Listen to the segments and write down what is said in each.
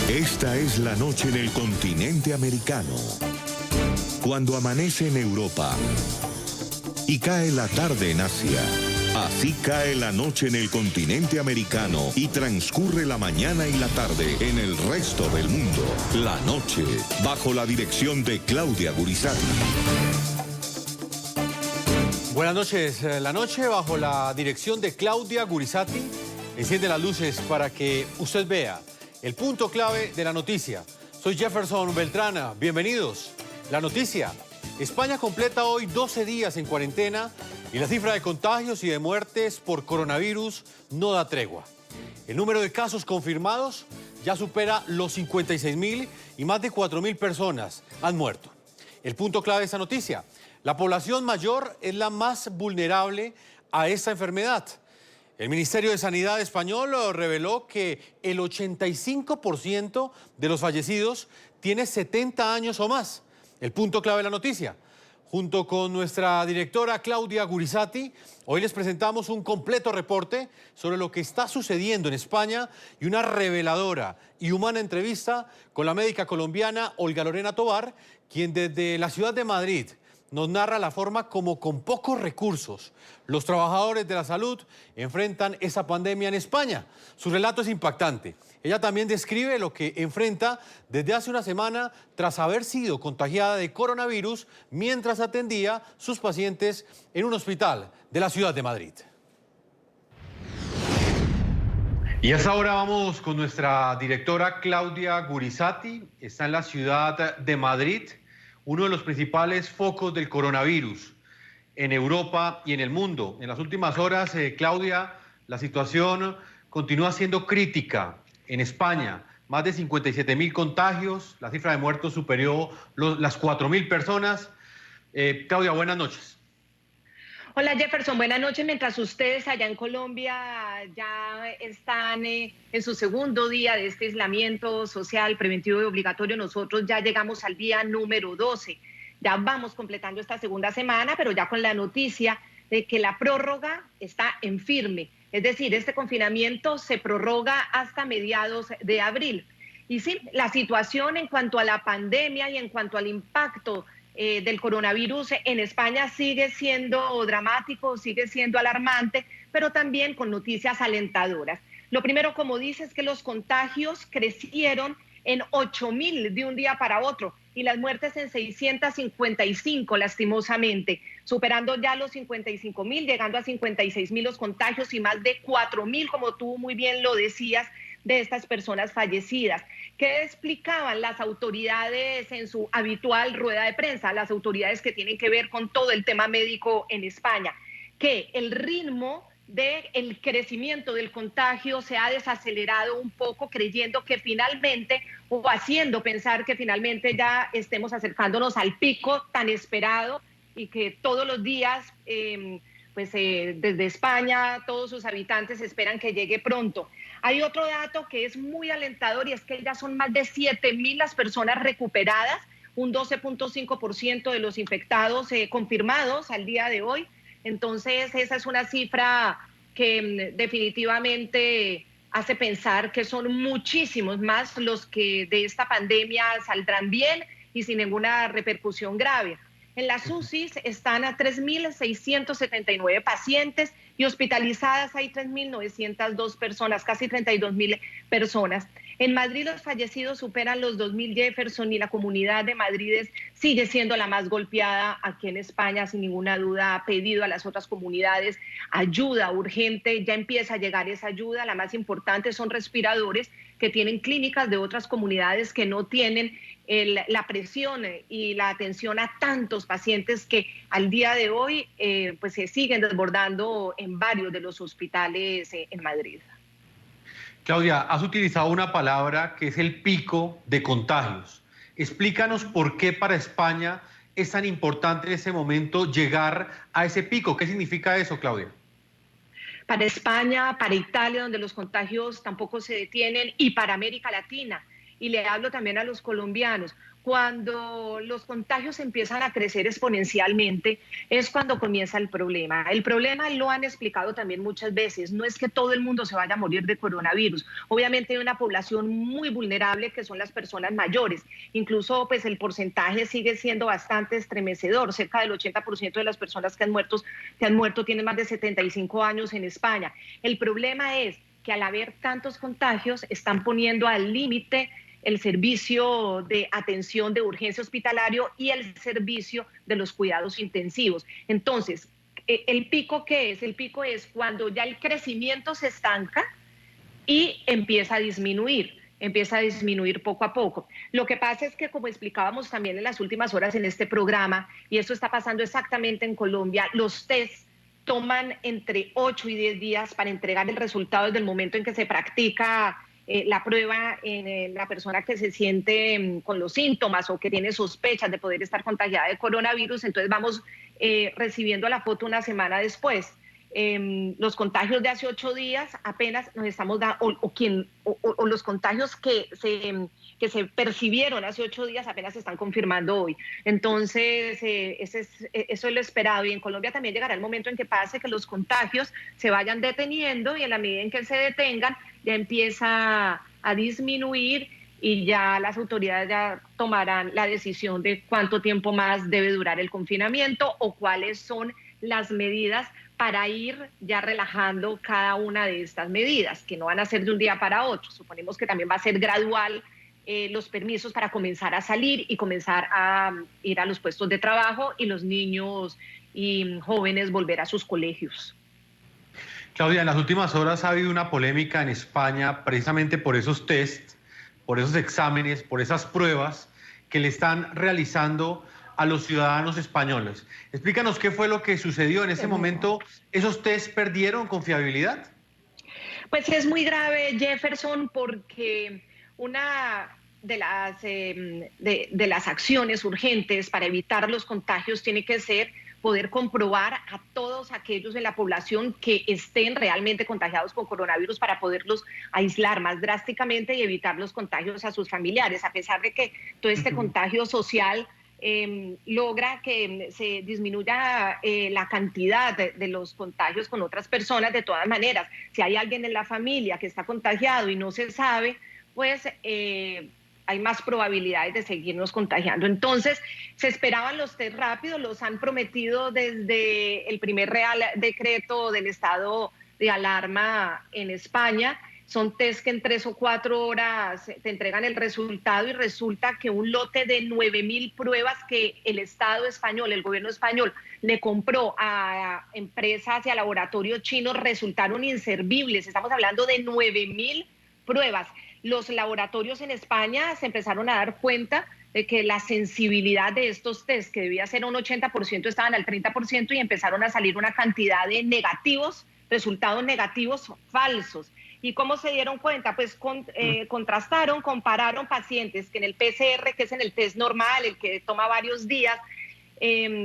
Esta es la noche en el continente americano. Cuando amanece en Europa y cae la tarde en Asia. Así cae la noche en el continente americano y transcurre la mañana y la tarde en el resto del mundo. La noche, bajo la dirección de Claudia Gurizati. Buenas noches. La noche, bajo la dirección de Claudia Gurizati, enciende las luces para que usted vea el punto clave de la noticia. Soy Jefferson Beltrana. Bienvenidos. La noticia. España completa hoy 12 días en cuarentena y la cifra de contagios y de muertes por coronavirus no da tregua. El número de casos confirmados ya supera los 56.000 y más de 4.000 personas han muerto. El punto clave de esta noticia: la población mayor es la más vulnerable a esta enfermedad. El Ministerio de Sanidad español reveló que el 85% de los fallecidos tiene 70 años o más. El punto clave de la noticia. Junto con nuestra directora Claudia Gurizati, hoy les presentamos un completo reporte sobre lo que está sucediendo en España y una reveladora y humana entrevista con la médica colombiana Olga Lorena Tovar, quien desde la ciudad de Madrid nos narra la forma como con pocos recursos los trabajadores de la salud enfrentan esa pandemia en España. Su relato es impactante. Ella también describe lo que enfrenta desde hace una semana tras haber sido contagiada de coronavirus mientras atendía sus pacientes en un hospital de la ciudad de Madrid. Y hasta ahora vamos con nuestra directora Claudia Gurizati. Está en la ciudad de Madrid, uno de los principales focos del coronavirus en Europa y en el mundo. En las últimas horas, Claudia, la situación continúa siendo crítica en España. Más de 57.000 contagios, la cifra de muertos superó las 4.000 personas. Claudia, buenas noches. Hola Jefferson, buenas noches. Mientras ustedes allá en Colombia ya están en su segundo día de este aislamiento social preventivo y obligatorio, nosotros ya llegamos al día número 12. Ya vamos completando esta segunda semana, pero ya con la noticia de que la prórroga está en firme. Es decir, este confinamiento se prorroga hasta mediados de abril. Y sí, la situación en cuanto a la pandemia y en cuanto al impacto del coronavirus en España sigue siendo dramático, sigue siendo alarmante, pero también con noticias alentadoras. Lo primero, como dice, es que los contagios crecieron en 8.000 de un día para otro y las muertes en 655, lastimosamente, superando ya los 55.000, llegando a 56.000 los contagios y más de 4.000, como tú muy bien lo decías, de estas personas fallecidas. ¿Qué explicaban las autoridades en su habitual rueda de prensa? Las autoridades que tienen que ver con todo el tema médico en España, que el ritmo del crecimiento del contagio se ha desacelerado un poco, creyendo que finalmente, o haciendo pensar que finalmente ya estemos acercándonos al pico tan esperado y que todos los días, desde España, todos sus habitantes esperan que llegue pronto. Hay otro dato que es muy alentador y es que ya son más de 7.000 las personas recuperadas, un 12.5% de los infectados confirmados al día de hoy. Entonces, esa es una cifra que definitivamente hace pensar que son muchísimos más los que de esta pandemia saldrán bien y sin ninguna repercusión grave. En las UCIs están a 3.679 pacientes y hospitalizadas hay 3.902 personas, casi 32.000 personas. En Madrid los fallecidos superan los 2.000, Jefferson, y la comunidad de Madrid sigue siendo la más golpeada aquí en España, sin ninguna duda. Ha pedido a las otras comunidades ayuda urgente, ya empieza a llegar esa ayuda. La más importante son respiradores que tienen clínicas de otras comunidades que no tienen la presión y la atención a tantos pacientes que al día de hoy se siguen desbordando en varios de los hospitales en Madrid. Claudia, has utilizado una palabra que es el pico de contagios. Explícanos por qué para España es tan importante en ese momento llegar a ese pico. ¿Qué significa eso, Claudia? Para España, para Italia, donde los contagios tampoco se detienen, y para América Latina. Y le hablo también a los colombianos. cuando los contagios empiezan a crecer exponencialmente, es cuando comienza el problema. El problema, lo han explicado también muchas veces, no es que todo el mundo se vaya a morir de coronavirus. Obviamente hay una población muy vulnerable que son las personas mayores. Incluso pues el porcentaje sigue siendo bastante estremecedor. Cerca del 80% de las personas que han muerto tienen más de 75 años en España. El problema es que al haber tantos contagios están poniendo al límite el servicio de atención de urgencia hospitalario y el servicio de los cuidados intensivos. Entonces, ¿el pico qué es? El pico es cuando ya el crecimiento se estanca y empieza a disminuir poco a poco. Lo que pasa es que, como explicábamos también en las últimas horas en este programa, y esto está pasando exactamente en Colombia, los test toman entre 8 y 10 días para entregar el resultado desde el momento en que se practica la prueba en la persona que se siente con los síntomas o que tiene sospechas de poder estar contagiada de coronavirus. Entonces vamos recibiendo la foto una semana después. Los contagios de hace 8 días apenas nos estamos dando, o los contagios que se percibieron hace 8 días apenas se están confirmando hoy. Entonces, eso es lo esperado. Y en Colombia también llegará el momento en que pase que los contagios se vayan deteniendo y en la medida en que se detengan ya empieza a disminuir y ya las autoridades ya tomarán la decisión de cuánto tiempo más debe durar el confinamiento o cuáles son las medidas para ir ya relajando cada una de estas medidas, que no van a ser de un día para otro. Suponemos que también va a ser gradual los permisos para comenzar a salir y comenzar a ir a los puestos de trabajo y los niños y jóvenes volver a sus colegios. Claudia, en las últimas horas ha habido una polémica en España precisamente por esos tests, por esos exámenes, por esas pruebas que le están realizando a los ciudadanos españoles. Explícanos qué fue lo que sucedió en ese momento. ¿Esos test perdieron confiabilidad? Pues es muy grave, Jefferson, porque una de las acciones urgentes para evitar los contagios tiene que ser poder comprobar a todos aquellos de la población que estén realmente contagiados con coronavirus para poderlos aislar más drásticamente y evitar los contagios a sus familiares, a pesar de que todo este contagio social logra que se disminuya la cantidad de los contagios con otras personas. De todas maneras, si hay alguien en la familia que está contagiado y no se sabe, pues hay más probabilidades de seguirnos contagiando. Entonces, se esperaban los test rápidos, los han prometido desde el primer Real Decreto del estado de alarma en España. Son test que en 3 o 4 horas te entregan el resultado y resulta que un lote de 9.000 pruebas que el Estado español, el gobierno español, le compró a empresas y a laboratorios chinos resultaron inservibles. Estamos hablando de 9.000 pruebas. Los laboratorios en España se empezaron a dar cuenta de que la sensibilidad de estos test, que debía ser un 80%, estaban al 30% y empezaron a salir una cantidad de negativos, resultados negativos falsos. ¿Y cómo se dieron cuenta? Pues contrastaron, compararon pacientes que en el PCR, que es en el test normal, el que toma varios días,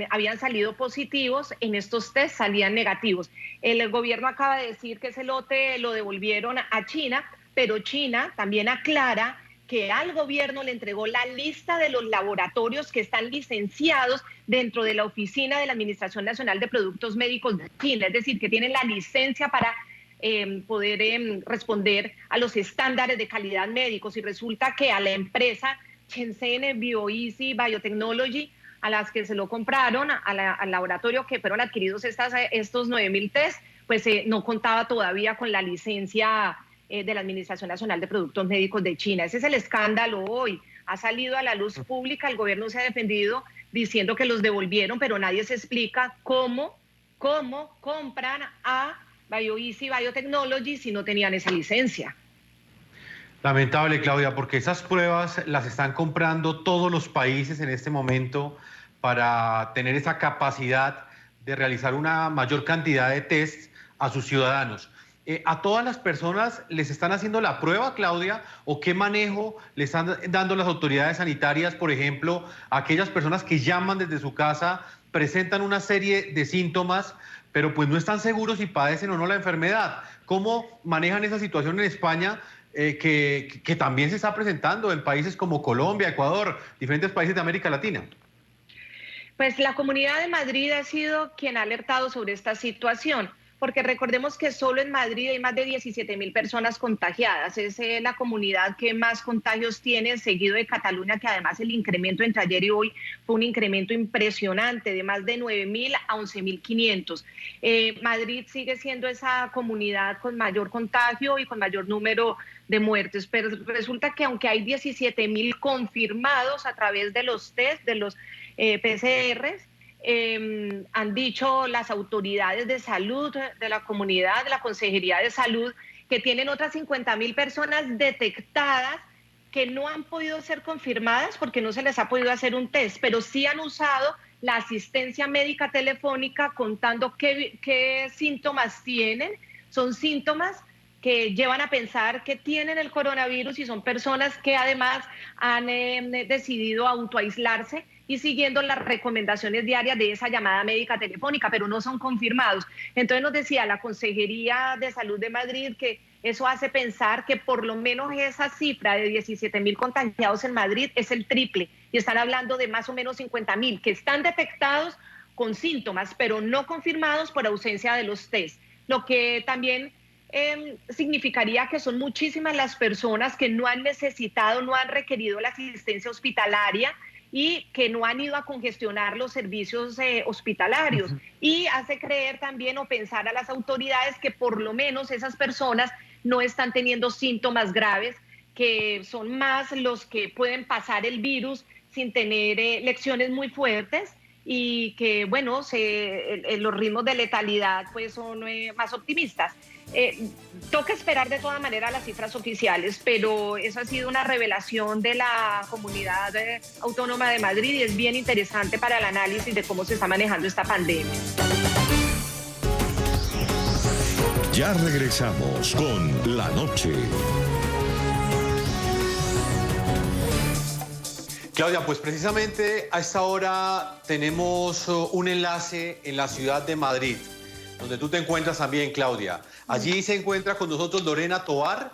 habían salido positivos, en estos test salían negativos. El gobierno acaba de decir que ese lote lo devolvieron a China, pero China también aclara que al gobierno le entregó la lista de los laboratorios que están licenciados dentro de la oficina de la Administración Nacional de Productos Médicos de China, es decir, que tienen la licencia para poder responder a los estándares de calidad médicos. Y resulta que a la empresa Shenzhen BioEasy Biotechnology, a las que se lo compraron, al laboratorio que fueron adquiridos estos 9.000 test, pues no contaba todavía con la licencia de la Administración Nacional de Productos Médicos de China. Ese es el escándalo hoy. Ha salido a la luz pública, el gobierno se ha defendido diciendo que los devolvieron, pero nadie se explica cómo compran a BioEasy Biotechnology si no tenían esa licencia. Lamentable, Claudia, porque esas pruebas las están comprando todos los países en este momento para tener esa capacidad de realizar una mayor cantidad de tests a sus ciudadanos. ¿A todas las personas les están haciendo la prueba, Claudia? ¿O qué manejo le están dando las autoridades sanitarias, por ejemplo, a aquellas personas que llaman desde su casa, presentan una serie de síntomas, pero pues no están seguros si padecen o no la enfermedad? ¿Cómo manejan esa situación en España que también se está presentando en países como Colombia, Ecuador, diferentes países de América Latina? Pues la Comunidad de Madrid ha sido quien ha alertado sobre esta situación, porque recordemos que solo en Madrid hay más de 17.000 personas contagiadas. Es la comunidad que más contagios tiene, seguido de Cataluña, que además el incremento entre ayer y hoy fue un incremento impresionante, de más de 9.000 a 11.500. Madrid sigue siendo esa comunidad con mayor contagio y con mayor número de muertes, pero resulta que aunque hay 17.000 confirmados a través de los test, de los PCRs, han dicho las autoridades de salud de la comunidad, de la Consejería de Salud, que tienen otras 50.000 personas detectadas que no han podido ser confirmadas porque no se les ha podido hacer un test, pero sí han usado la asistencia médica telefónica contando qué síntomas tienen. Son síntomas que llevan a pensar que tienen el coronavirus y son personas que además han decidido autoaislarse y siguiendo las recomendaciones diarias de esa llamada médica telefónica, pero no son confirmados. Entonces nos decía la Consejería de Salud de Madrid que eso hace pensar que por lo menos esa cifra de 17.000 contagiados en Madrid es el triple, y están hablando de más o menos 50.000 que están detectados con síntomas, pero no confirmados por ausencia de los test, lo que también significaría que son muchísimas las personas que no han necesitado, no han requerido la asistencia hospitalaria y que no han ido a congestionar los servicios hospitalarios. Y hace creer también o pensar a las autoridades que por lo menos esas personas no están teniendo síntomas graves, que son más los que pueden pasar el virus sin tener lecciones muy fuertes, y que, bueno, los ritmos de letalidad pues son más optimistas. Toca esperar de todas maneras las cifras oficiales, pero eso ha sido una revelación de la Comunidad Autónoma de Madrid y es bien interesante para el análisis de cómo se está manejando esta pandemia. Ya regresamos con La Noche. Claudia, pues precisamente a esta hora tenemos un enlace en la ciudad de Madrid, donde tú te encuentras también, Claudia. Allí se encuentra con nosotros Lorena Tovar,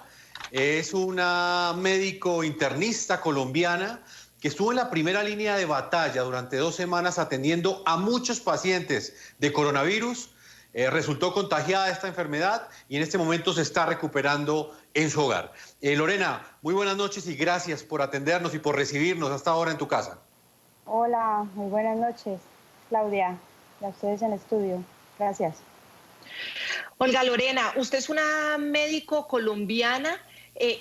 es una médico internista colombiana que estuvo en la primera línea de batalla durante 2 semanas atendiendo a muchos pacientes de coronavirus. Resultó contagiada de esta enfermedad y en este momento se está recuperando en su hogar. Lorena, muy buenas noches y gracias por atendernos y por recibirnos hasta ahora en tu casa. Hola, muy buenas noches, Claudia, y a ustedes en el estudio. Gracias. Olga Lorena, usted es una médico colombiana,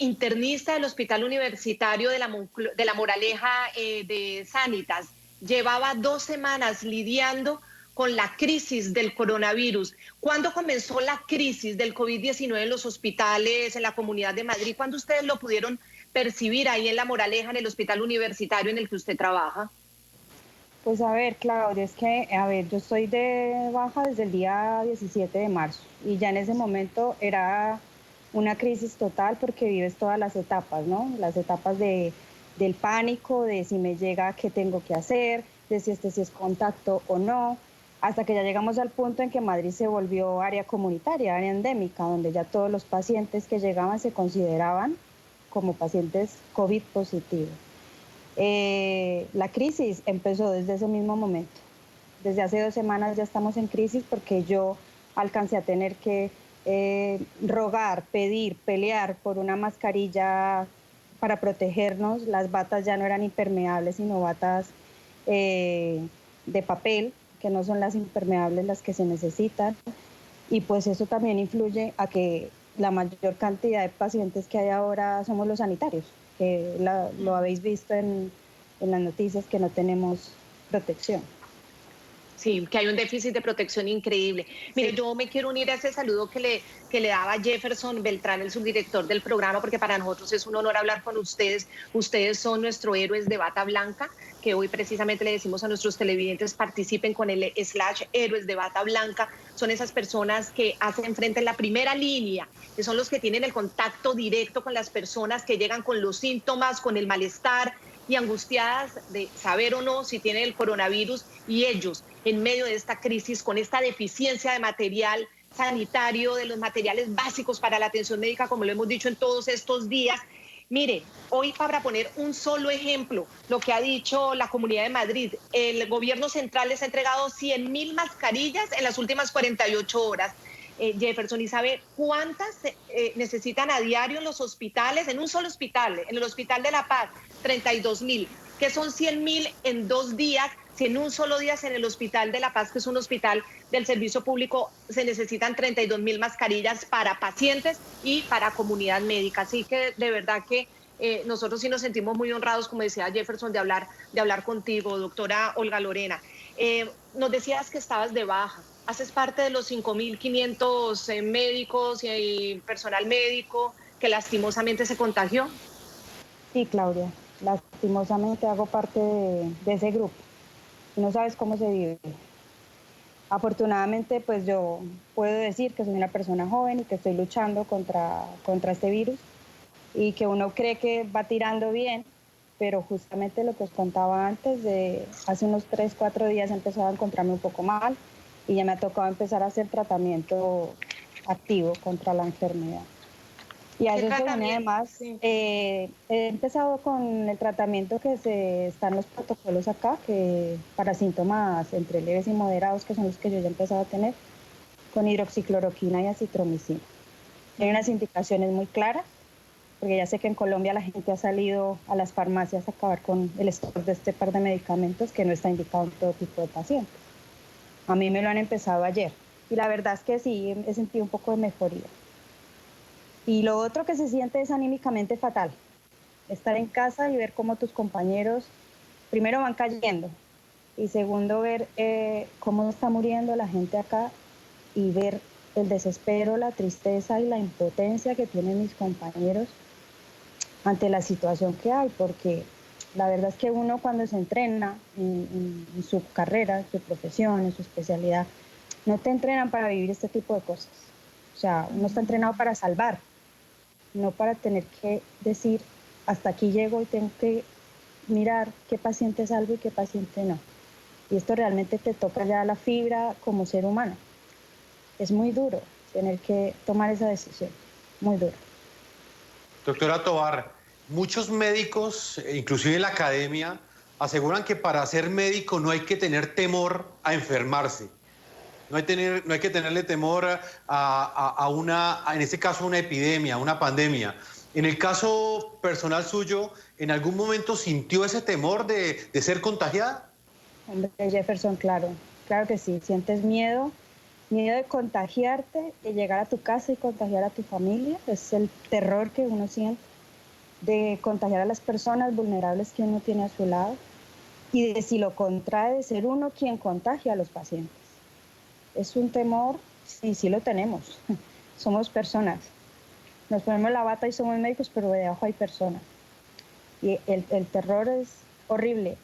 internista del Hospital Universitario de la Moraleja de Sanitas. Llevaba 2 semanas lidiando con la crisis del coronavirus. ¿Cuándo comenzó la crisis del COVID-19 en los hospitales, en la Comunidad de Madrid? ¿Cuándo ustedes lo pudieron percibir ahí en La Moraleja, en el hospital universitario en el que usted trabaja? Pues a ver, Claudia, es que, yo estoy de baja desde el día 17 de marzo y ya en ese momento era una crisis total porque vives todas las etapas, ¿no? Las etapas del pánico, de si me llega, qué tengo que hacer, de si si es contacto o no, hasta que ya llegamos al punto en que Madrid se volvió área comunitaria, área endémica, donde ya todos los pacientes que llegaban se consideraban como pacientes COVID positivos. La crisis empezó desde ese mismo momento. Desde hace 2 semanas ya estamos en crisis porque yo alcancé a tener que rogar, pedir, pelear por una mascarilla para protegernos. Las batas ya no eran impermeables, sino batas de papel, que no son las impermeables las que se necesitan. Y pues eso también influye a que la mayor cantidad de pacientes que hay ahora somos los sanitarios, que lo habéis visto en las noticias, que no tenemos protección. Sí, que hay un déficit de protección increíble. Mire, yo me quiero unir a ese saludo que le daba Jefferson Beltrán, el subdirector del programa, porque para nosotros es un honor hablar con ustedes. Ustedes son nuestros héroes de bata blanca, que hoy precisamente le decimos a nuestros televidentes participen con el /héroes de bata blanca. Son esas personas que hacen frente en la primera línea, que son los que tienen el contacto directo con las personas que llegan con los síntomas, con el malestar y angustiadas de saber o no si tienen el coronavirus, y ellos en medio de esta crisis, con esta deficiencia de material, sanitario, de los materiales básicos para la atención médica, como lo hemos dicho en todos estos días. Mire, hoy para poner un solo ejemplo, lo que ha dicho la Comunidad de Madrid, el gobierno central les ha entregado 100.000 mascarillas en las últimas 48 horas. Jefferson, ¿y sabe cuántas necesitan a diario en los hospitales? En un solo hospital, en el Hospital de La Paz, 32.000, que son 100.000 en 2 días. Si en un solo día en el Hospital de La Paz, que es un hospital del servicio público, se necesitan 32.000 mascarillas para pacientes y para comunidad médica. Así que de verdad que nosotros sí nos sentimos muy honrados, como decía Jefferson, de hablar contigo, doctora Olga Lorena. Nos decías que estabas de baja. Haces parte de los 5.500 médicos y personal médico que lastimosamente se contagió. Sí, Claudia, lastimosamente hago parte de ese grupo. No sabes cómo se vive. Afortunadamente, pues yo puedo decir que soy una persona joven y que estoy luchando contra este virus y que uno cree que va tirando bien, pero justamente lo que os contaba antes, de hace unos 3, 4 días he empezado a encontrarme un poco mal y ya me ha tocado empezar a hacer tratamiento activo contra la enfermedad. Y a eso se une además, sí. He empezado con el tratamiento están los protocolos acá, que para síntomas entre leves y moderados, que son los que yo ya he empezado a tener, con hidroxicloroquina y acitromicina. Hay unas indicaciones muy claras, porque ya sé que en Colombia la gente ha salido a las farmacias a acabar con el stock de este par de medicamentos que no está indicado en todo tipo de pacientes. A mí me lo han empezado ayer y la verdad es que sí, he sentido un poco de mejoría. Y lo otro que se siente es anímicamente fatal. Estar en casa y ver cómo tus compañeros, primero, van cayendo y segundo, ver cómo está muriendo la gente acá y ver el desespero, la tristeza y la impotencia que tienen mis compañeros ante la situación que hay, porque la verdad es que uno cuando se entrena en su carrera, en su profesión, en su especialidad, no te entrenan para vivir este tipo de cosas. O sea, uno está entrenado para salvar, no para tener que decir, hasta aquí llego y tengo que mirar qué paciente salvo y qué paciente no. Y esto realmente te toca ya la fibra como ser humano. Es muy duro tener que tomar esa decisión, muy duro. Doctora Tovar, muchos médicos, inclusive en la academia, aseguran que para ser médico no hay que tener temor a enfermarse. No hay que tenerle temor en este caso, una epidemia, una pandemia. En el caso personal suyo, ¿en algún momento sintió ese temor de ser contagiada? Hombre, Jefferson, claro que sí. Sientes miedo de contagiarte, de llegar a tu casa y contagiar a tu familia. Es el terror que uno siente de contagiar a las personas vulnerables que uno tiene a su lado y de si lo contrae, de ser uno quien contagia a los pacientes. Es un temor, sí lo tenemos. Somos personas. Nos ponemos la bata y somos médicos, pero debajo hay personas. Y el terror es horrible.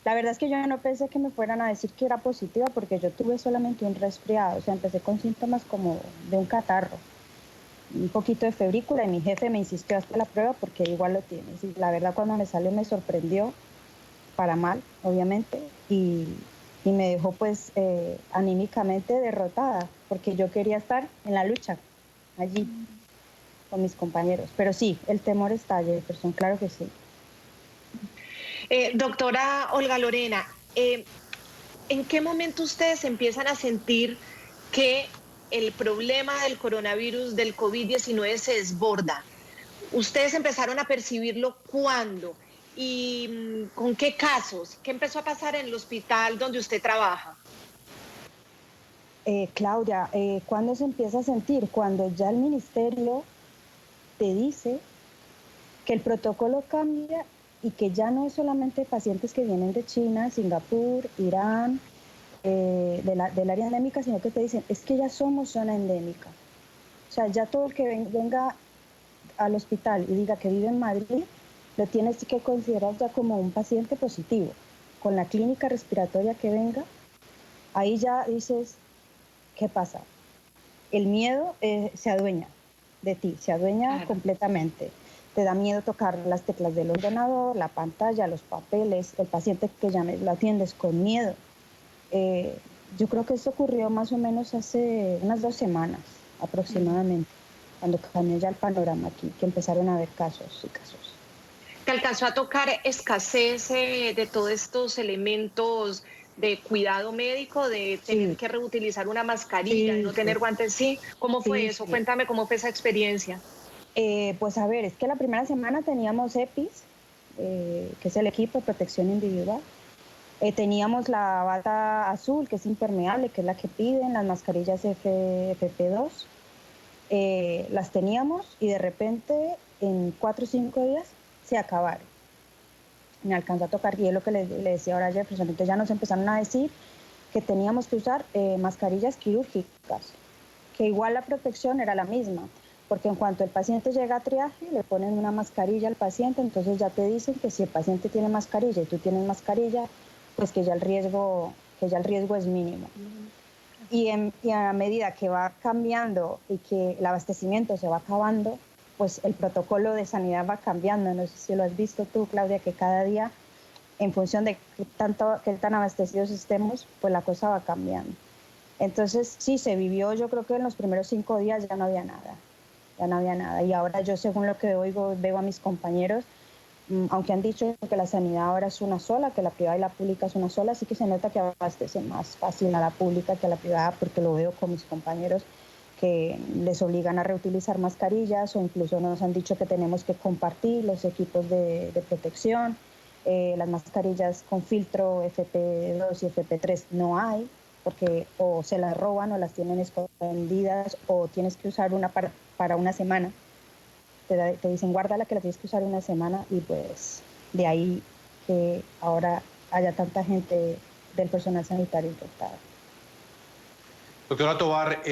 La verdad es que yo no pensé que me fueran a decir que era positiva porque yo tuve solamente un resfriado. O sea, empecé con síntomas como de un catarro, un poquito de febrícula y mi jefe me insistió hasta la prueba porque igual lo tienes. Y la verdad cuando me salió me sorprendió, para mal, obviamente, y me dejó pues anímicamente derrotada, porque yo quería estar en la lucha, allí, con mis compañeros. Pero sí, el temor está, Jefferson, claro que sí. Doctora Olga Lorena, ¿en qué momento ustedes empiezan a sentir que el problema del coronavirus, del COVID-19 se desborda? ¿Ustedes empezaron a percibirlo cuándo? ¿Y con qué casos? ¿Qué empezó a pasar en el hospital donde usted trabaja? Claudia, ¿cuándo se empieza a sentir? Cuando ya el ministerio te dice que el protocolo cambia y que ya no es solamente pacientes que vienen de China, Singapur, Irán, del área endémica, sino que te dicen, es que ya somos zona endémica. O sea, ya todo el que venga al hospital y diga que vive en Madrid, lo tienes que considerar ya como un paciente positivo. Con la clínica respiratoria que venga, ahí ya dices, ¿qué pasa? El miedo se adueña de ti, se adueña completamente. Te da miedo tocar las teclas del ordenador, la pantalla, los papeles, el paciente que llames, lo atiendes con miedo. Yo creo que esto ocurrió más o menos hace unas 2 semanas aproximadamente, cuando cambió ya el panorama aquí, que empezaron a haber casos y casos. ¿Te alcanzó a tocar escasez de todos estos elementos de cuidado médico, de tener Sí, que reutilizar una mascarilla, de sí, no tener guantes? Sí, ¿cómo fue sí, eso? sí. Cuéntame cómo fue esa experiencia. Pues a ver, es que la primera semana teníamos EPIs, que es el equipo de protección individual. Teníamos la bata azul, que es impermeable, que es la que piden, las mascarillas FFP2. Las teníamos y de repente en 4 o 5 días se acabaron. Me alcanzó a tocar y es lo que le decía ahora a Jefferson. Entonces ya nos empezaron a decir que teníamos que usar mascarillas quirúrgicas, que igual la protección era la misma, porque en cuanto el paciente llega a triaje, le ponen una mascarilla al paciente, entonces ya te dicen que si el paciente tiene mascarilla y tú tienes mascarilla, pues que ya el riesgo es mínimo. Y a medida que va cambiando y que el abastecimiento se va acabando, pues el protocolo de sanidad va cambiando. No sé si lo has visto tú, Claudia, que cada día, en función de qué tan abastecidos estemos, pues la cosa va cambiando. Entonces, sí, se vivió, yo creo que en los primeros 5 días ya no había nada, ya no había nada. Y ahora yo, según lo que oigo, veo a mis compañeros, aunque han dicho que la sanidad ahora es una sola, que la privada y la pública es una sola, sí que se nota que abastece más fácil a la pública que a la privada, porque lo veo con mis compañeros que les obligan a reutilizar mascarillas o incluso nos han dicho que tenemos que compartir los equipos de protección. Las mascarillas con filtro FP2 y FP3 no hay, porque o se las roban o las tienen escondidas o tienes que usar una para una semana. Te dicen guárdala que la tienes que usar una semana y pues de ahí que ahora haya tanta gente del personal sanitario infectada. Doctora Tovar,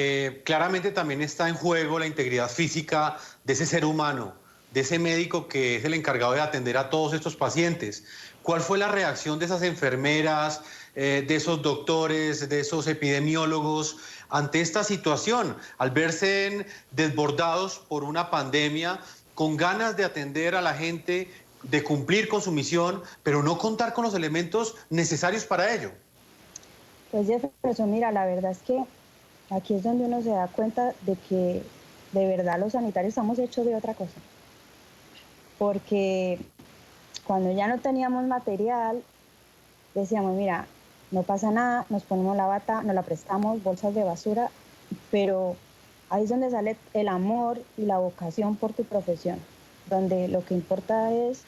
claramente también está en juego la integridad física de ese ser humano, de ese médico que es el encargado de atender a todos estos pacientes. ¿Cuál fue la reacción de esas enfermeras, de esos doctores, de esos epidemiólogos ante esta situación, al verse desbordados por una pandemia, con ganas de atender a la gente, de cumplir con su misión, pero no contar con los elementos necesarios para ello? Pues Jefferson, mira, la verdad es que aquí es donde uno se da cuenta de que de verdad los sanitarios estamos hechos de otra cosa. Porque cuando ya no teníamos material, decíamos, mira, no pasa nada, nos ponemos la bata, nos la prestamos, bolsas de basura, pero ahí es donde sale el amor y la vocación por tu profesión, donde lo que importa es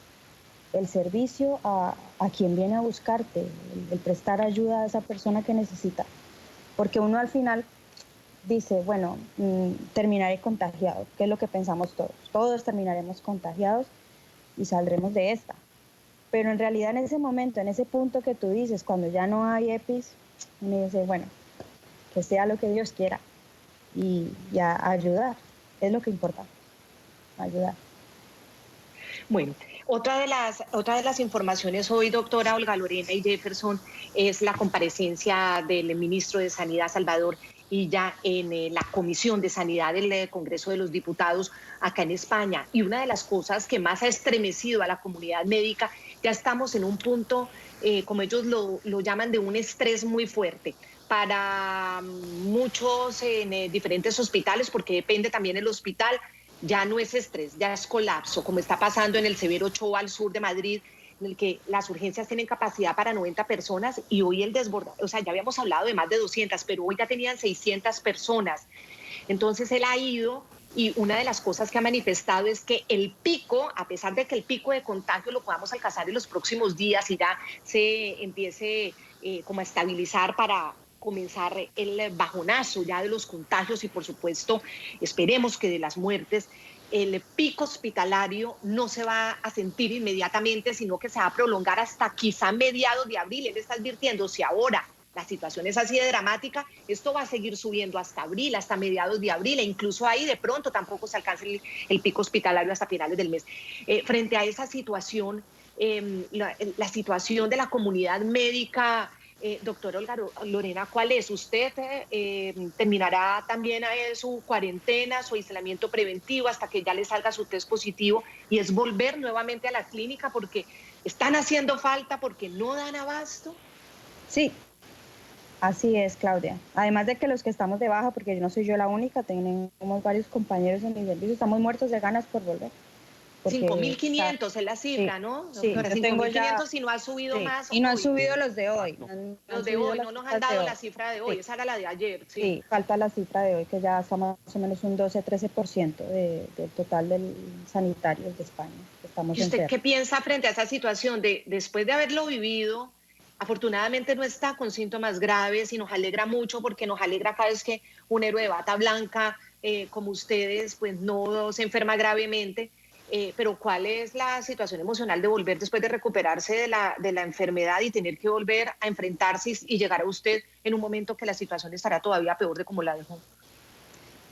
el servicio a quien viene a buscarte, el prestar ayuda a esa persona que necesita. Porque uno al final dice, bueno, terminaré contagiado, que es lo que pensamos todos. Todos terminaremos contagiados y saldremos de esta. Pero en realidad en ese momento, en ese punto que tú dices, cuando ya no hay EPIs, uno dice, bueno, que sea lo que Dios quiera y ya ayudar, es lo que importa, ayudar. Bueno, otra de las informaciones hoy, doctora Olga Lorena y Jefferson, es la comparecencia del ministro de Sanidad, Salvador Illa, en la Comisión de Sanidad del Congreso de los Diputados acá en España. Y una de las cosas que más ha estremecido a la comunidad médica, ya estamos en un punto, como ellos lo llaman, de un estrés muy fuerte para muchos en diferentes hospitales, porque depende también el hospital. Ya no es estrés, ya es colapso, como está pasando en el Severo Ochoa al sur de Madrid, en el que las urgencias tienen capacidad para 90 personas y hoy el desbordado, o sea, ya habíamos hablado de más de 200, pero hoy ya tenían 600 personas. Entonces él ha ido y una de las cosas que ha manifestado es que el pico, a pesar de que el pico de contagio lo podamos alcanzar en los próximos días y ya se empiece como a estabilizar para comenzar el bajonazo ya de los contagios y por supuesto esperemos que de las muertes, el pico hospitalario no se va a sentir inmediatamente, sino que se va a prolongar hasta quizá mediados de abril. Él está advirtiendo, si ahora la situación es así de dramática, esto va a seguir subiendo hasta abril, hasta mediados de abril, e incluso ahí de pronto tampoco se alcanza el pico hospitalario hasta finales del mes. Frente a esa situación, la situación de la comunidad médica, doctora Olga Lorena, ¿cuál es? ¿Usted terminará también su cuarentena, su aislamiento preventivo hasta que ya le salga su test positivo y es volver nuevamente a la clínica porque están haciendo falta, porque no dan abasto? Sí, Así es, Claudia. Además de que los que estamos de baja, porque no soy yo la única, tenemos varios compañeros en mi servicio, estamos muertos de ganas por volver. 5.500 es la cifra, sí, ¿no? sí, Doctora, yo tengo ya, 5.500 y no ha subido sí, más y no han hoy. subido los de hoy. Los de hoy, no nos han dado la cifra de hoy, Sí, esa era la de ayer. Sí. sí, falta la cifra de hoy, que ya está más o menos un 12-13% del total del sanitarios de España. Estamos ¿Y usted enfermos. qué piensa frente a esa situación después de haberlo vivido? Afortunadamente no está con síntomas graves y nos alegra mucho porque nos alegra cada vez que un héroe de bata blanca como ustedes pues no se enferma gravemente. Pero ¿cuál es la situación emocional de volver después de recuperarse de la enfermedad y tener que volver a enfrentarse y llegar a usted en un momento que la situación estará todavía peor de como la dejó?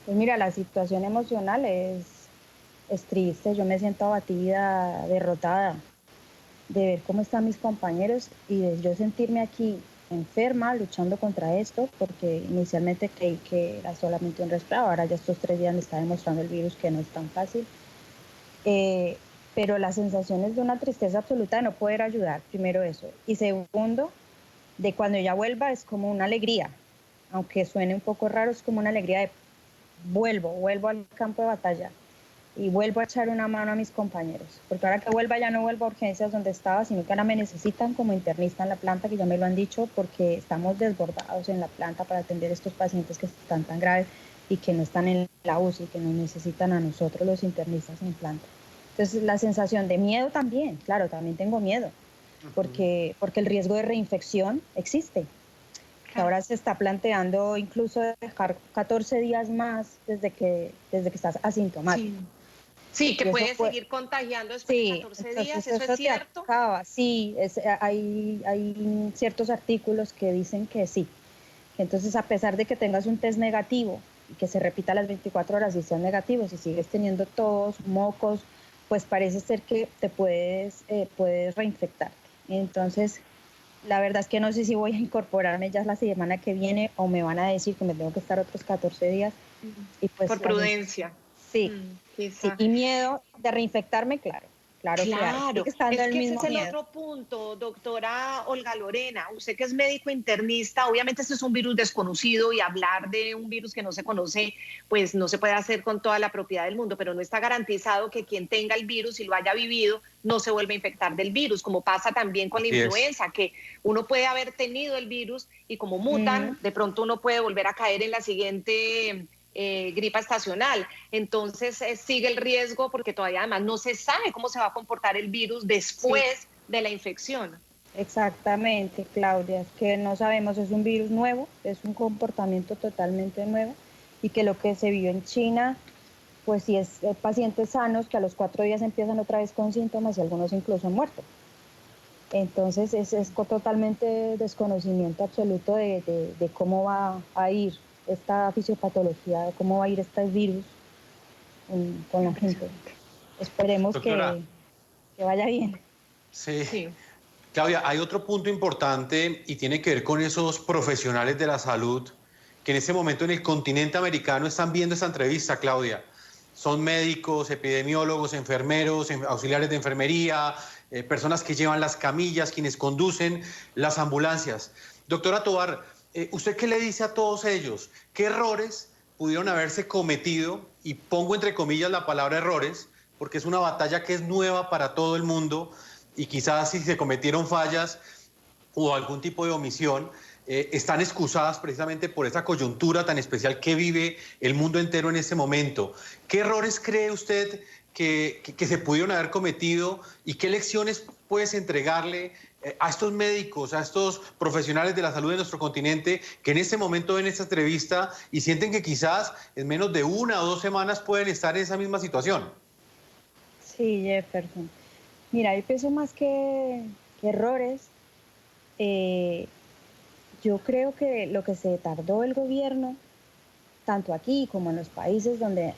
Pues mira, la situación emocional es triste, yo me siento abatida, derrotada, de ver cómo están mis compañeros y de yo sentirme aquí enferma, luchando contra esto, porque inicialmente creí que era solamente un resfriado, ahora ya estos 3 días me está demostrando el virus que no es tan fácil. Pero la sensación es de una tristeza absoluta de no poder ayudar, primero eso. Y segundo, de cuando ya vuelva es como una alegría, aunque suene un poco raro, es como una alegría de vuelvo al campo de batalla y vuelvo a echar una mano a mis compañeros, porque ahora que vuelva ya no vuelvo a urgencias donde estaba, sino que ahora me necesitan como internista en la planta, que ya me lo han dicho, porque estamos desbordados en la planta para atender a estos pacientes que están tan graves y que no están en la UCI, que nos necesitan a nosotros los internistas en planta. Entonces la sensación de miedo también, claro, también tengo miedo, porque el riesgo de reinfección existe. Ahora se está planteando incluso dejar 14 días más desde que estás asintomático. Sí. Sí, que puede seguir contagiando después de 14 días, ¿eso es cierto? Sí, hay ciertos artículos que dicen que sí. Entonces, a pesar de que tengas un test negativo y que se repita las 24 horas y sean negativos, si sigues teniendo tos, mocos, pues parece ser que te puedes reinfectarte. Entonces, la verdad es que no sé si voy a incorporarme ya la semana que viene o me van a decir que me tengo que estar otros 14 días. Y pues, por prudencia. Sí, sí, y miedo de reinfectarme, claro que hay. Sigue estando es el que ese mismo es el miedo. otro punto, doctora Olga Lorena. Usted que es médico internista, obviamente este es un virus desconocido y hablar de un virus que no se conoce, pues no se puede hacer con toda la propiedad del mundo, pero no está garantizado que quien tenga el virus y lo haya vivido no se vuelva a infectar del virus, como pasa también con la influenza, que uno puede haber tenido el virus y como mutan, de pronto uno puede volver a caer en la siguiente gripa estacional. Entonces sigue el riesgo porque todavía además no se sabe cómo se va a comportar el virus después de la infección. Exactamente, Claudia, es que no sabemos, es un virus nuevo, es un comportamiento totalmente nuevo y que lo que se vio en China, pues sí es pacientes sanos que a los 4 días empiezan otra vez con síntomas y algunos incluso han muerto. Entonces es totalmente desconocimiento absoluto de cómo va a ir esta fisiopatología, de cómo va a ir este virus con la gente. Esperemos que vaya bien. Sí. Claudia, hay otro punto importante y tiene que ver con esos profesionales de la salud que en este momento en el continente americano están viendo esta entrevista, Claudia. Son médicos, epidemiólogos, enfermeros, auxiliares de enfermería, personas que llevan las camillas, quienes conducen las ambulancias. Doctora Tovar, ¿usted qué le dice a todos ellos? ¿Qué errores pudieron haberse cometido? Y pongo entre comillas la palabra errores, porque es una batalla que es nueva para todo el mundo y quizás si se cometieron fallas o algún tipo de omisión, están excusadas precisamente por esa coyuntura tan especial que vive el mundo entero en este momento. ¿Qué errores cree usted que se pudieron haber cometido y qué lecciones puedes entregarle a estos médicos, a estos profesionales de la salud de nuestro continente que en este momento ven esta entrevista y sienten que quizás en menos de 1 o 2 semanas pueden estar en esa misma situación? Sí, Jefferson. Mira, yo pienso más que errores. Yo creo que lo que se tardó el gobierno, tanto aquí como en los países donde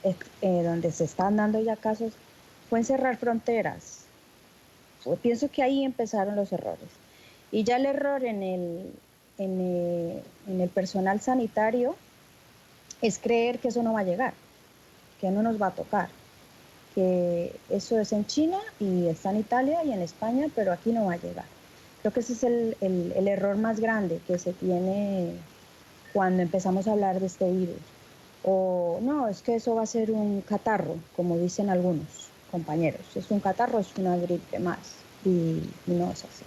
se están dando ya casos, fue en cerrar fronteras. Yo pienso que ahí empezaron los errores. Y ya el error en el personal sanitario es creer que eso no va a llegar, que no nos va a tocar, que eso es en China y está en Italia y en España, pero aquí no va a llegar. Creo que ese es el error más grande que se tiene cuando empezamos a hablar de este virus. O no, es que eso va a ser un catarro, como dicen algunos compañeros. Es un catarro, es una gripe más. Y no es así.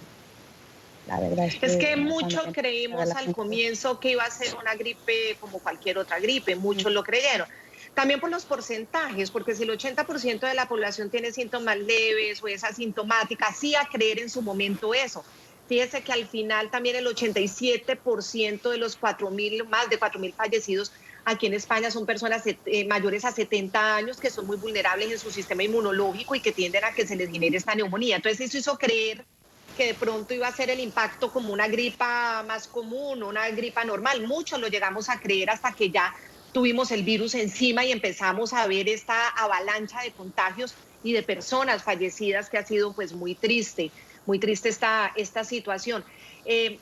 La verdad Es que muchos creímos al gente... comienzo que iba a ser una gripe como cualquier otra gripe, muchos lo creyeron. También por los porcentajes, porque si el 80% de la población tiene síntomas leves o es asintomática, sí a creer en su momento eso. Fíjese que al final también el 87% de los 4.000, más de 4.000 fallecidos aquí en España son personas mayores a 70 años que son muy vulnerables en su sistema inmunológico y que tienden a que se les genere esta neumonía. Entonces eso hizo creer que de pronto iba a ser el impacto como una gripa más común, una gripa normal. Muchos lo llegamos a creer hasta que ya tuvimos el virus encima y empezamos a ver esta avalancha de contagios y de personas fallecidas que ha sido pues muy triste esta situación.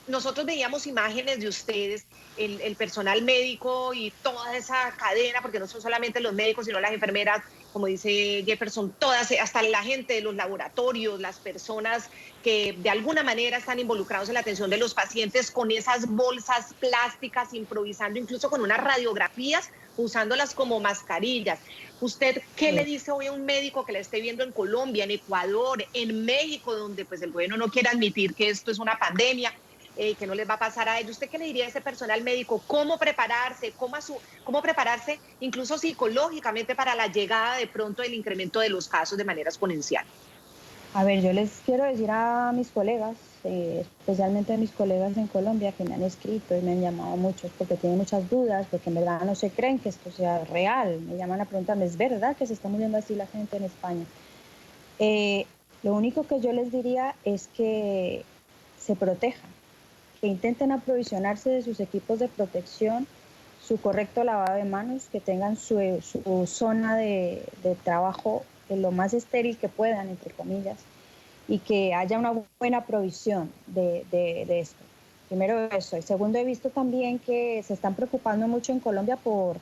Nosotros veíamos imágenes de ustedes, el personal médico y toda esa cadena, porque no son solamente los médicos, sino las enfermeras, como dice Jefferson, todas, hasta la gente de los laboratorios, las personas que de alguna manera están involucrados en la atención de los pacientes con esas bolsas plásticas, improvisando, incluso con unas radiografías, usándolas como mascarillas. ¿Usted qué le dice hoy a un médico que la esté viendo en Colombia, en Ecuador, en México, donde pues el gobierno no quiere admitir que esto es una pandemia, que no les va a pasar a ellos? ¿Usted qué le diría a ese personal médico? ¿Cómo prepararse? ¿Cómo prepararse incluso psicológicamente para la llegada de pronto del incremento de los casos de manera exponencial? A ver, yo les quiero decir a mis colegas, especialmente a mis colegas en Colombia, que me han escrito y me han llamado muchos porque tienen muchas dudas, porque en verdad no se creen que esto sea real. Me llaman a preguntarme, ¿es verdad que se está muriendo así la gente en España? Lo único que yo les diría es que se protejan, que intenten aprovisionarse de sus equipos de protección, su correcto lavado de manos, que tengan su zona de trabajo lo más estéril que puedan, entre comillas, y que haya una buena provisión de esto. Primero eso. Y segundo, he visto también que se están preocupando mucho en Colombia por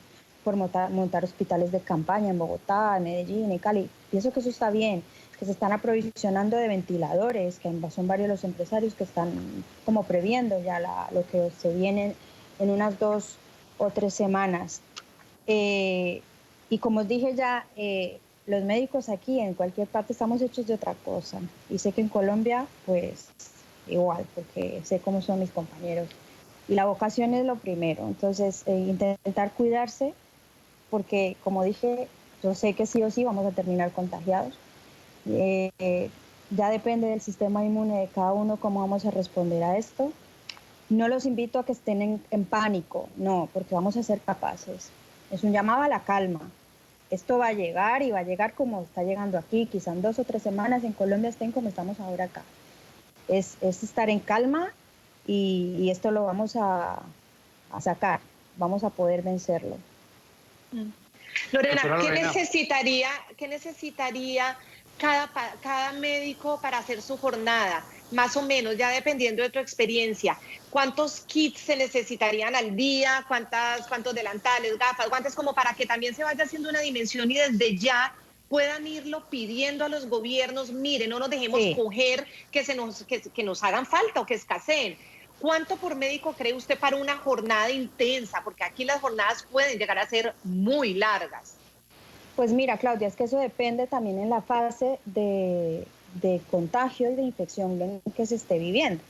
montar hospitales de campaña en Bogotá, en Medellín, en Cali. Pienso que eso está bien, que se están aprovisionando de ventiladores, que son varios los empresarios que están como previendo ya lo que se viene en unas 2 o 3 semanas. Y como os dije ya, los médicos aquí en cualquier parte estamos hechos de otra cosa. Y sé que en Colombia, pues igual, porque sé cómo son mis compañeros. Y la vocación es lo primero. Entonces, intentar cuidarse, porque como dije, yo sé que sí o sí vamos a terminar contagiados. Ya depende del sistema inmune de cada uno cómo vamos a responder a esto. No los invito a que estén en pánico, no, porque vamos a ser capaces. Es un llamado a la calma. Esto va a llegar y va a llegar como está llegando aquí, quizá en 2 o 3 semanas en Colombia estén como estamos ahora acá. Es estar en calma y esto lo vamos a sacar, vamos a poder vencerlo. Lorena, ¿qué necesitaría cada médico para hacer su jornada? Más o menos, ya dependiendo de tu experiencia. ¿Cuántos kits se necesitarían al día? ¿Cuántos delantales, gafas, guantes? Como para que también se vaya haciendo una dimensión y desde ya puedan irlo pidiendo a los gobiernos. Miren, no nos dejemos coger que nos hagan falta o que escaseen. ¿Cuánto por médico cree usted para una jornada intensa? Porque aquí las jornadas pueden llegar a ser muy largas. Pues mira, Claudia, es que eso depende también en la fase de contagio y de infección en que se esté viviendo.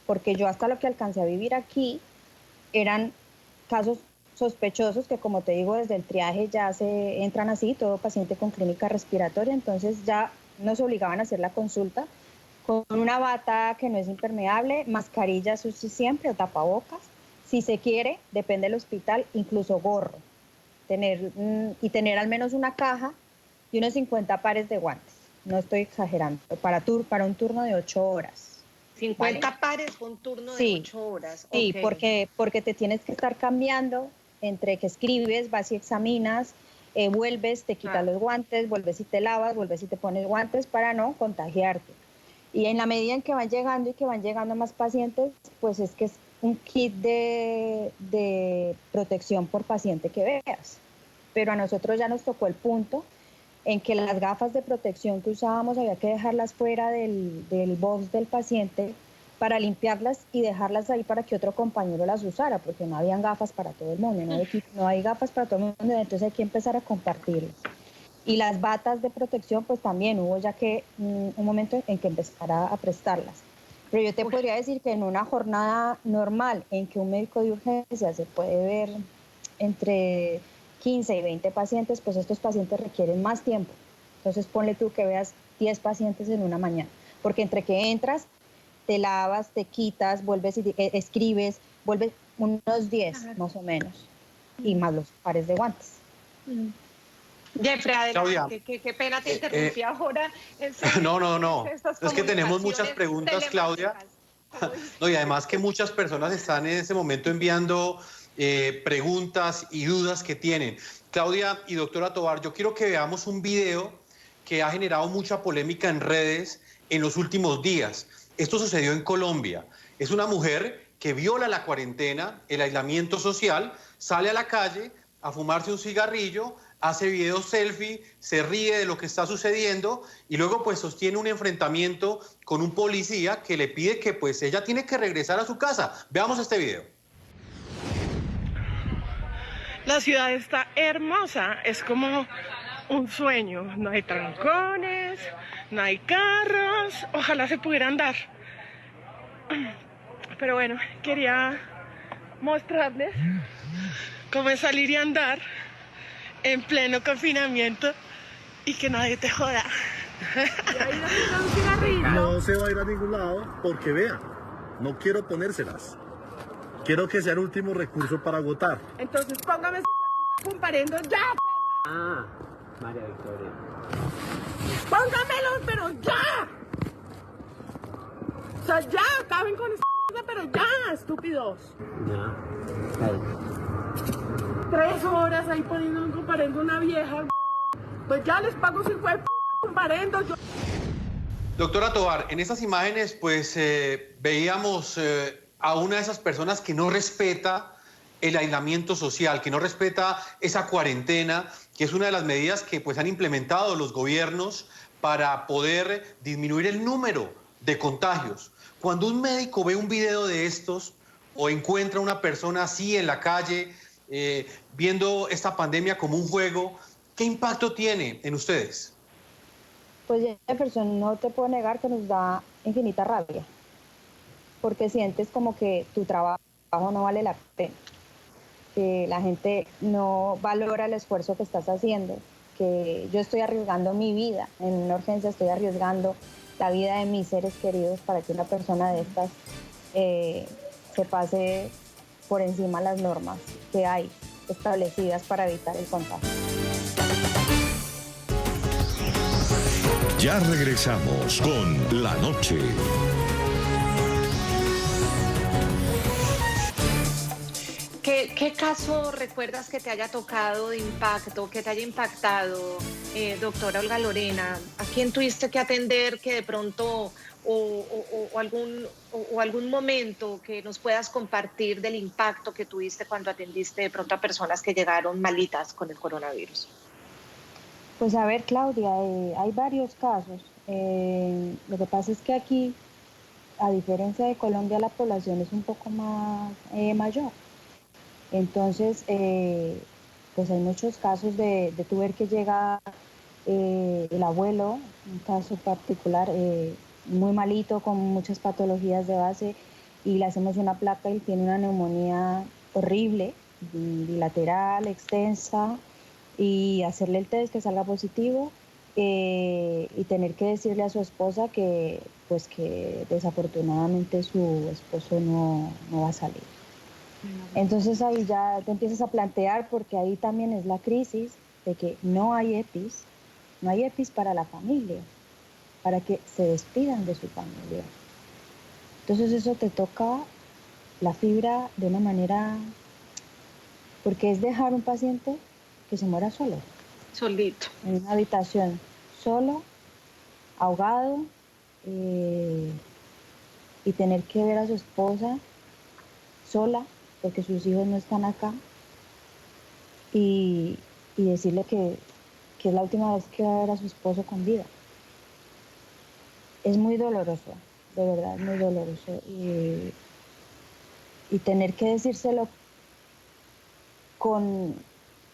Porque yo hasta lo que alcancé a vivir aquí eran casos sospechosos que, como te digo, desde el triaje ya se entran así, todo paciente con clínica respiratoria, entonces ya nos obligaban a hacer la consulta con una bata que no es impermeable, mascarillas siempre o tapabocas, si se quiere, depende del hospital, incluso gorro, tener al menos una caja y unos 50 pares de guantes, no estoy exagerando, para un turno de 8 horas. 50 ¿vale? Pares por un turno de 8 horas. Sí, okay. porque te tienes que estar cambiando entre que escribes, vas y examinas, vuelves, te quitas los guantes, vuelves y te lavas, vuelves y te pones guantes para no contagiarte. Y en la medida en que van llegando y que van llegando más pacientes, pues es que es un kit de protección por paciente que veas. Pero a nosotros ya nos tocó el punto en que las gafas de protección que usábamos había que dejarlas fuera del box del paciente para limpiarlas y dejarlas ahí para que otro compañero las usara, porque no habían gafas para todo el mundo, no hay gafas para todo el mundo, entonces hay que empezar a compartirlas. Y las batas de protección, pues también hubo ya que un momento en que empezara a prestarlas. Pero yo te podría decir que en una jornada normal en que un médico de urgencia se puede ver entre 15 y 20 pacientes, pues estos pacientes requieren más tiempo. Entonces ponle tú que veas 10 pacientes en una mañana, porque entre que entras, te lavas, te quitas, vuelves y escribes, vuelves unos 10 más o menos, y más los pares de guantes. Jeffrey, Claudia, adelante. Qué pena te interrumpí ahora. No. Es que tenemos muchas preguntas, Claudia. No, y además que muchas personas están en ese momento enviando preguntas y dudas que tienen. Claudia y doctora Tovar, yo quiero que veamos un video que ha generado mucha polémica en redes en los últimos días. Esto sucedió en Colombia. Es una mujer que viola la cuarentena, el aislamiento social, sale a la calle a fumarse un cigarrillo, hace videos selfie, se ríe de lo que está sucediendo y luego pues sostiene un enfrentamiento con un policía que le pide que pues ella tiene que regresar a su casa. Veamos este video. La ciudad está hermosa, es como un sueño, no hay trancones, no hay carros, ojalá se pudiera andar. Pero bueno, quería mostrarles cómo es salir y andar en pleno confinamiento y que nadie te joda. No se va a ir a ningún lado porque vea, no quiero ponérselas. Quiero que sea el último recurso para agotar. Entonces póngame ese puta comparendo ya, perra. María Victoria. Póngamelo, pero ya. O sea, ya, acaben con esta mierda, pero ya, estúpidos. No. 3 horas ahí poniendo un comparendo a una vieja. Pues ya les pago 50 comparendo. Doctora Tovar, en estas imágenes pues veíamos a una de esas personas que no respeta el aislamiento social, que no respeta esa cuarentena, que es una de las medidas que pues han implementado los gobiernos para poder disminuir el número de contagios. Cuando un médico ve un video de estos o encuentra una persona así en la calle, viendo esta pandemia como un juego, ¿qué impacto tiene en ustedes? Pues Jefferson, no te puedo negar que nos da infinita rabia, porque sientes como que tu trabajo no vale la pena, que la gente no valora el esfuerzo que estás haciendo, que yo estoy arriesgando mi vida, en una urgencia estoy arriesgando la vida de mis seres queridos para que una persona de estas se pase por encima las normas que hay establecidas para evitar el contagio. Ya regresamos con La Noche. ¿Qué caso recuerdas que te haya tocado de impacto, que te haya impactado, doctora Olga Lorena? ¿A quién tuviste que atender que de pronto o algún momento que nos puedas compartir del impacto que tuviste cuando atendiste de pronto a personas que llegaron malitas con el coronavirus? Pues a ver, Claudia, hay varios casos. Lo que pasa es que aquí, a diferencia de Colombia, la población es un poco más mayor. Entonces, pues hay muchos casos de tuver que llega el abuelo, un caso particular, muy malito, con muchas patologías de base, y le hacemos una placa y tiene una neumonía horrible, bilateral, extensa, y hacerle el test que salga positivo, y tener que decirle a su esposa que, pues que desafortunadamente su esposo no va a salir. Entonces ahí ya te empiezas a plantear, porque ahí también es la crisis de que no hay EPIs para la familia, para que se despidan de su familia. Entonces eso te toca la fibra de una manera, porque es dejar un paciente que se muera solo. Solito. En una habitación, solo, ahogado, y tener que ver a su esposa sola, porque sus hijos no están acá, y decirle que es la última vez que va a ver a su esposo con vida. Es muy doloroso, de verdad es muy doloroso. Y tener que decírselo con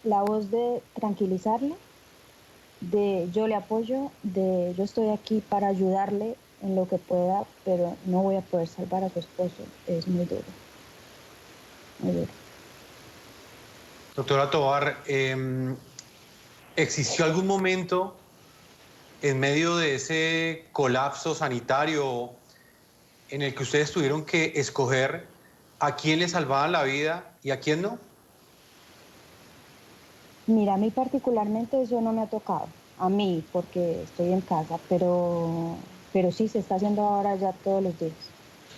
la voz de tranquilizarle, de yo le apoyo, de yo estoy aquí para ayudarle en lo que pueda, pero no voy a poder salvar a su esposo, es muy duro, muy duro. Doctora Tovar, ¿existió algún momento en medio de ese colapso sanitario en el que ustedes tuvieron que escoger a quién le salvaban la vida y a quién no? Mira, a mí particularmente eso no me ha tocado, a mí, porque estoy en casa, pero sí se está haciendo ahora ya todos los días,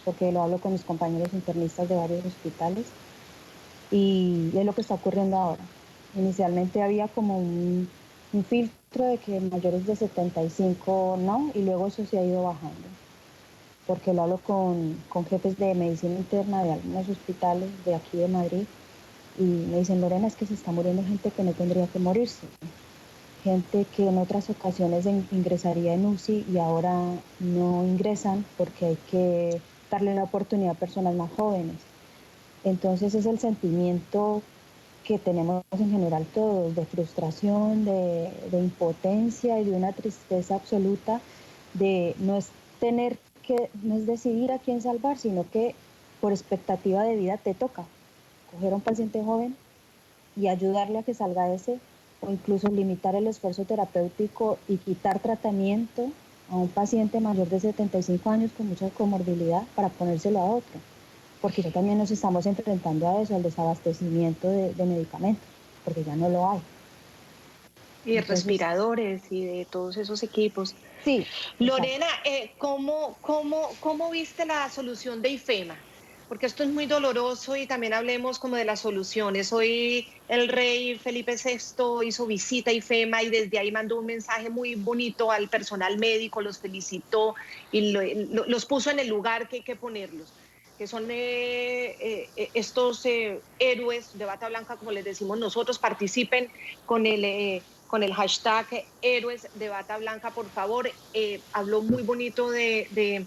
porque lo hablo con mis compañeros internistas de varios hospitales y es lo que está ocurriendo ahora. Inicialmente había como un filtro de que mayores de 75 no, y luego eso se ha ido bajando, porque lo hablo con jefes de medicina interna de algunos hospitales de aquí de Madrid, y me dicen, Lorena, es que se está muriendo gente que no tendría que morirse, gente que en otras ocasiones ingresaría en UCI y ahora no ingresan porque hay que darle la oportunidad a personas más jóvenes. Entonces es el sentimiento que tenemos en general todos, de frustración, de impotencia y de una tristeza absoluta, de no es tener que, no es decidir a quién salvar, sino que por expectativa de vida te toca coger a un paciente joven y ayudarle a que salga ese, o incluso limitar el esfuerzo terapéutico y quitar tratamiento a un paciente mayor de 75 años con mucha comorbilidad para ponérselo a otro, porque ya también nos estamos enfrentando a eso, al desabastecimiento de medicamentos, porque ya no lo hay. Y de respiradores y de todos esos equipos. Sí. Lorena, ¿cómo viste la solución de IFEMA? Porque esto es muy doloroso y también hablemos como de las soluciones. Hoy el rey Felipe VI hizo visita a IFEMA y desde ahí mandó un mensaje muy bonito al personal médico, los felicitó y los puso en el lugar que hay que ponerlos, que son estos héroes de bata blanca, como les decimos nosotros. Participen con el hashtag héroes de bata blanca, por favor. Habló muy bonito de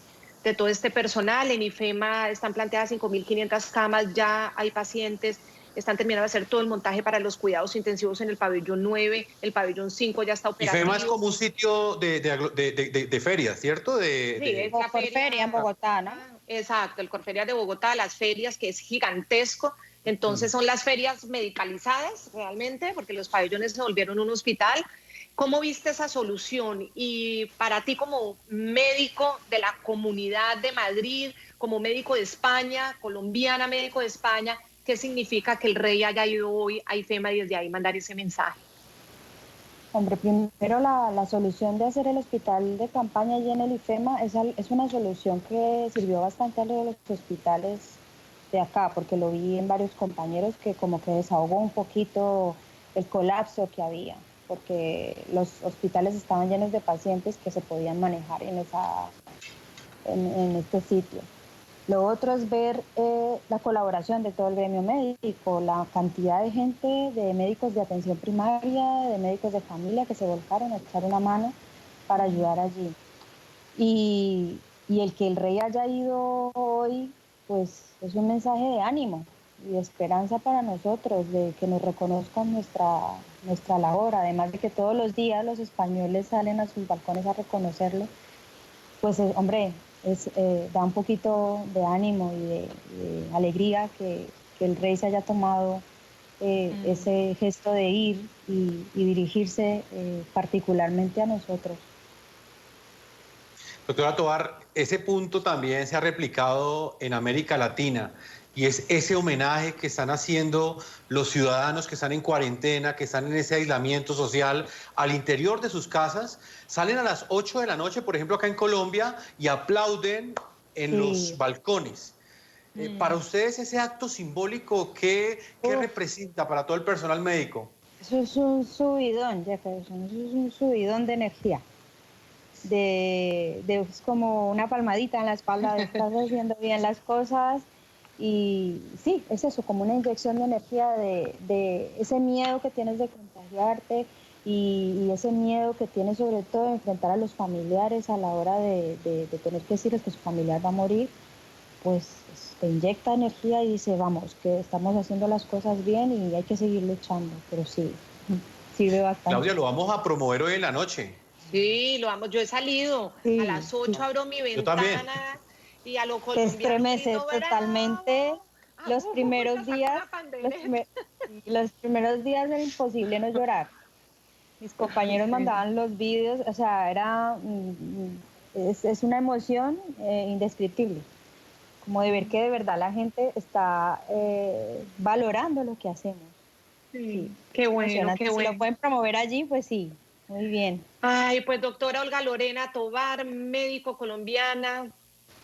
todo este personal. En IFEMA están planteadas 5.500 camas, ya hay pacientes, están terminando de hacer todo el montaje para los cuidados intensivos en el pabellón 9, el pabellón 5 ya está operativo. IFEMA es como un sitio de ferias, ¿cierto? Sí, es la feria en Bogotá, ¿no? Exacto, el Corferia de Bogotá, las ferias, que es gigantesco. Entonces son las ferias medicalizadas realmente, porque los pabellones se volvieron un hospital. ¿Cómo viste esa solución? Y para ti como médico de la Comunidad de Madrid, como médico de España, colombiana médico de España, ¿qué significa que el rey haya ido hoy a IFEMA y desde ahí mandar ese mensaje? Hombre, primero la solución de hacer el hospital de campaña allí en el IFEMA es una solución que sirvió bastante a los hospitales de acá, porque lo vi en varios compañeros que como que desahogó un poquito el colapso que había, porque los hospitales estaban llenos de pacientes que se podían manejar en este sitio. Lo otro es ver la colaboración de todo el gremio médico, la cantidad de gente, de médicos de atención primaria, de médicos de familia que se volcaron a echar una mano para ayudar allí. Y el que el rey haya ido hoy, pues es un mensaje de ánimo y de esperanza para nosotros, de que nos reconozcan nuestra labor, además de que todos los días los españoles salen a sus balcones a reconocerlo, pues hombre, da un poquito de ánimo y de alegría que el rey se haya tomado ese gesto de ir y dirigirse particularmente a nosotros. Doctora Tovar, ese punto también se ha replicado en América Latina y es ese homenaje que están haciendo los ciudadanos que están en cuarentena, que están en ese aislamiento social al interior de sus casas, salen a las 8 de la noche, por ejemplo, acá en Colombia, y aplauden en los balcones. Para ustedes ese acto simbólico, ¿qué representa para todo el personal médico? Eso es un subidón, Jefferson, eso es un subidón de energía. Es como una palmadita en la espalda de estás haciendo bien las cosas, y sí, es eso, como una inyección de energía de ese miedo que tienes de contagiarte, y ese miedo que tiene sobre todo de enfrentar a los familiares a la hora de tener que decirles que su familiar va a morir, pues te inyecta energía y dice, vamos, que estamos haciendo las cosas bien y hay que seguir luchando, pero sí, sirve bastante. Claudia, lo vamos a promover hoy en la noche. Sí, lo vamos, yo he salido, Sí, a las 8 sí. abro mi Yo también. ventana y a lo Te colombiano estremece grito, totalmente. ¡bravo! Los primeros Te saco días, la pandereta. los primeros días era imposible no llorar. Mis compañeros Sí. mandaban los vídeos, o sea, es una emoción indescriptible, como de ver que de verdad la gente está valorando lo que hacemos. Sí, Qué bueno, emocionante. qué Si bueno. lo pueden promover allí, pues sí, muy bien. Ay, pues doctora Olga Lorena Tovar, médico colombiana,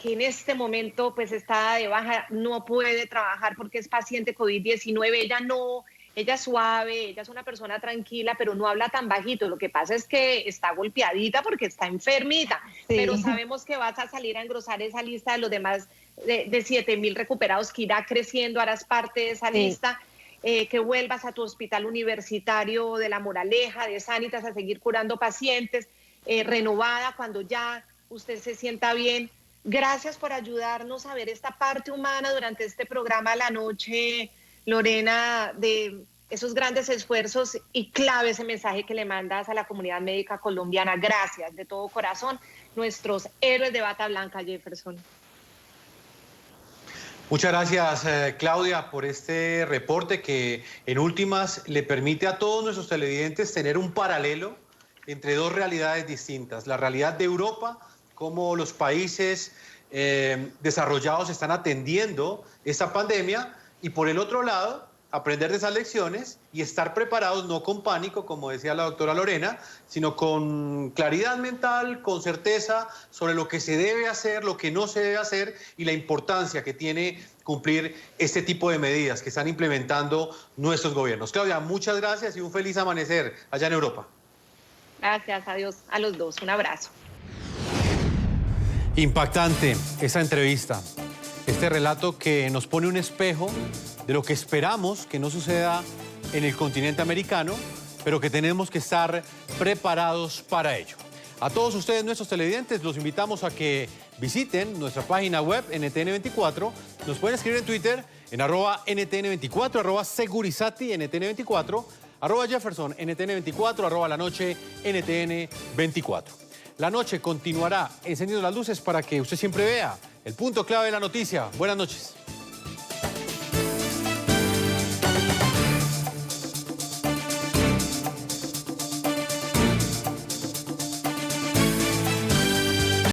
que en este momento pues está de baja, no puede trabajar porque es paciente COVID-19. Ella es suave, ella es una persona tranquila, pero no habla tan bajito. Lo que pasa es que está golpeadita porque está enfermita, Sí. pero sabemos que vas a salir a engrosar esa lista de los demás de 7.000 recuperados que irá creciendo, harás parte de esa Sí. lista. Que vuelvas a tu hospital universitario de La Moraleja, de Sanitas, a seguir curando pacientes, renovada cuando ya usted se sienta bien. Gracias por ayudarnos a ver esta parte humana durante este programa a la noche, Lorena, de esos grandes esfuerzos y clave ese mensaje que le mandas a la comunidad médica colombiana. Gracias, de todo corazón, nuestros héroes de bata blanca, Jefferson. Muchas gracias, Claudia, por este reporte que en últimas le permite a todos nuestros televidentes tener un paralelo entre dos realidades distintas. La realidad de Europa, cómo los países desarrollados están atendiendo esta pandemia, y por el otro lado, aprender de esas lecciones y estar preparados, no con pánico, como decía la doctora Lorena, sino con claridad mental, con certeza sobre lo que se debe hacer, lo que no se debe hacer y la importancia que tiene cumplir este tipo de medidas que están implementando nuestros gobiernos. Claudia, muchas gracias y un feliz amanecer allá en Europa. Gracias, adiós a los dos, un abrazo. Impactante esa entrevista, este relato que nos pone un espejo de lo que esperamos que no suceda en el continente americano, pero que tenemos que estar preparados para ello. A todos ustedes, nuestros televidentes, los invitamos a que visiten nuestra página web NTN24. Nos pueden escribir en Twitter en @NTN24, @Segurizati NTN24, @Jefferson NTN24, @La Noche NTN24. La noche continuará encendiendo las luces para que usted siempre vea el punto clave de la noticia. Buenas noches.